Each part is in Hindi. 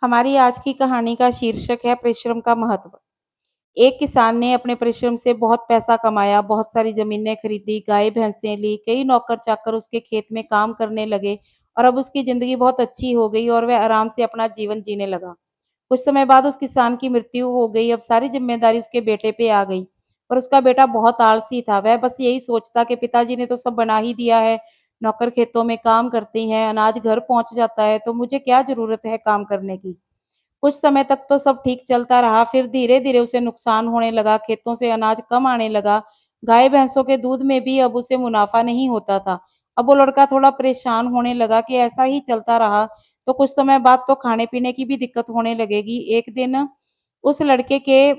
हमारी आज की कहानी का शीर्षक है परिश्रम का महत्व। एक किसान ने अपने परिश्रम से बहुत पैसा कमाया, बहुत सारी ज़मीनें खरीदी, गाय-भैंसें ली, कई नौकर-चाकर उसके खेत में काम करने लगे और अब उसकी ज़िंदगी बहुत अच्छी हो गई और वह आराम से अपना जीवन जीने लगा। कुछ समय बाद उस किसान की मृत्यु हो गई, अब सारी ज़िम्मेदारी उसके बेटे पे आ गई। पर उसका बेटा बहुत आलसी था, वह बस यही सोचता कि पिताजी ने तो सब बना ही दिया है, नौकर खेतों में काम करते हैं, अनाज घर पहुँच जाता है, तो मुझे क्या ज़रूरत है काम करने की। कुछ समय तक तो सब ठीक चलता रहा, फिर धीरे-धीरे उसे नुकसान होने लगा, खेतों से अनाज कम आने लगा, गाय-भैंसों के दूध में भी अब उसे मुनाफ़ा नहीं होता था। अब वो लड़का थोड़ा परेशान होने लगा कि ऐसा ही चलता रहा, तो कुछ समय बाद तो खाने-पीने की भी दिक्कत होने लगेगी। एक दिन उस लड़के के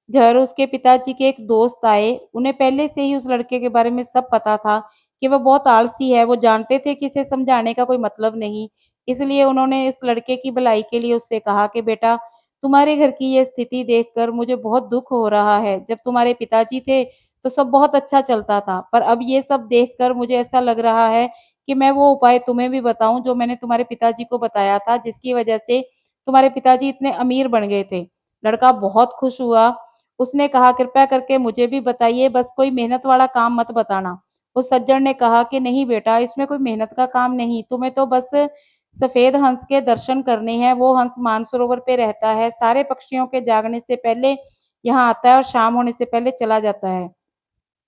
घर उसके पिताजी के एक दोस्त आए, उन्हें पहले से ही उस लड़के के बारे में सब पता था कि वह बहुत आलसी है, वो जानते थे कि इसे समझाने का कोई मतलब नहीं। इसलिए उन्होंने इस लड़के की भलाई के लिए उससे कहा कि बेटा, तुम्हारे घर की ये स्थिति देखकर मुझे बहुत दुख हो रहा है। जब तुम्हारे पिताजी थे तो सब बहुत अच्छा चलता था, पर अब ये सब देखकर मुझे ऐसा लग रहा है कि मैं वो उपाय तुम्हें भी बताऊं जो मैंने तुम्हारे पिताजी को बताया था, जिसकी वजह से तुम्हारे पिताजी इतने अमीर बन गए थे। लड़का बहुत खुश हुआ। उसने कहा, कृपया करके मुझे भी बताइए, बस कोई मेहनत वाला काम मत बताना। उस सज्जन ने कहा कि नहीं बेटा, इसमें कोई मेहनत का काम नहीं, तुम्हें तो बस सफेद हंस के दर्शन करने हैं। वो हंस मानसरोवर पे रहता है, सारे पक्षियों के जागने से पहले यहाँ आता है और शाम होने से पहले चला जाता है।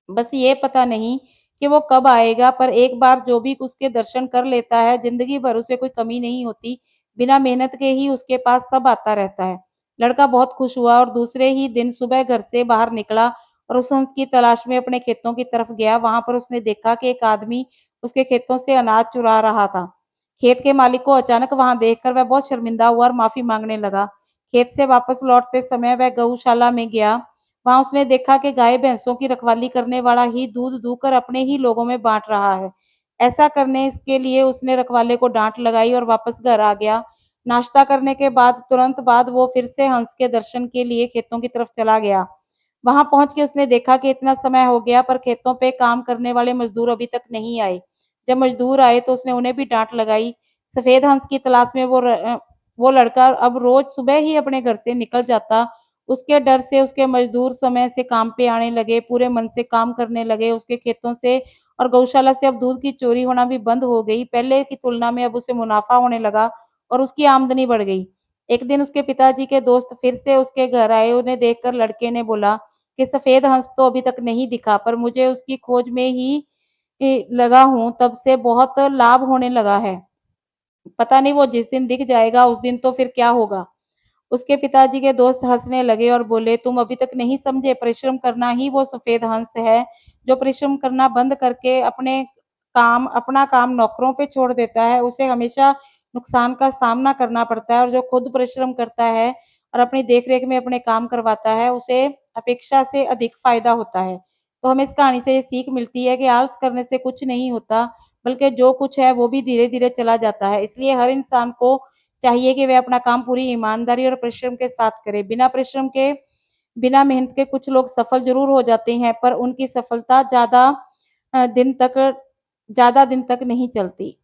बस ये पता नहीं कि वो कब आएगा, पर एक बार जो भी उसके दर्शन कर लेता है, जिंदगी भर उसे कोई कमी नहीं होती। बिना मेहनत के ही उसके पास सब आता रहता है। लड़का बहुत खुश हुआ और दूसरे ही दिन सुबह घर से बाहर निकला और उस हंस की तलाश में अपने खेतों की तरफ गया। वहां पर उसने देखा कि एक आदमी उसके खेतों से अनाज चुरा रहा था। खेत के मालिक को अचानक वहां देखकर वह बहुत शर्मिंदा हुआ और माफी मांगने लगा। खेत से वापस लौटते समय वह गौशाला में गया। वहां उसने देखा कि गाय भैंसों की रखवाली करने वाला ही दूध दूहकर अपने ही लोगों में बांट रहा है। ऐसा करने के लिए उसने रखवाले को डांट लगाई और वापस घर आ गया। नाश्ता करने के बाद तुरंत बाद वो फिर से हंस के दर्शन के लिए खेतों की तरफ चला गया। वहां पहुंच के उसने देखा कि इतना समय हो गया पर खेतों पे काम करने वाले मजदूर अभी तक नहीं आए। जब मजदूर आए तो उसने उन्हें भी डांट लगाई। सफेद हंस की तलाश में वो लड़का अब रोज सुबह ही अपने घर से निकल जाता। उसके डर से उसके मजदूर समय से काम पे आने लगे, पूरे मन से काम करने लगे। उसके खेतों से और गौशाला से अब दूध की चोरी होना भी बंद हो गई। पहले की तुलना में अब उसे मुनाफा होने लगा और उसकी आमदनी बढ़ गई। एक दिन उसके पिताजी के दोस्त फिर से उसके घर आए। उन्हें देखकर लड़के ने बोला कि सफेद हंस तो अभी तक नहीं दिखा, पर मुझे उसकी खोज में ही लगा हूँ, तब से बहुत लाभ होने लगा है। पता नहीं वो जिस दिन दिख जाएगा उस दिन तो फिर क्या होगा। उसके पिताजी के दोस्त हंसने लगे और बोले, तुम अभी तक नहीं समझे, परिश्रम करना ही वो सफेद हंस है जो परिश्रम करना बंद करके अपना काम नौकरों पे छोड़ देता है। उसे हमेशा नुकसान का सामना करना पड़ता है, और जो खुद परिश्रम करता है और अपनी देखरेख में अपने काम करवाता है, उसे अपेक्षा से अधिक फायदा होता है। तो हमें इस कहानी से ये सीख मिलती है कि आलस करने से कुछ नहीं होता, बल्कि जो कुछ है वो भी धीरे धीरे चला जाता है। इसलिए हर इंसान को चाहिए कि वह अपना काम पूरी ईमानदारी और परिश्रम के साथ करे। बिना मेहनत के कुछ लोग सफल ज़रूर हो जाते हैं, पर उनकी सफलता दिन तक ज़्यादा दिन तक नहीं चलती।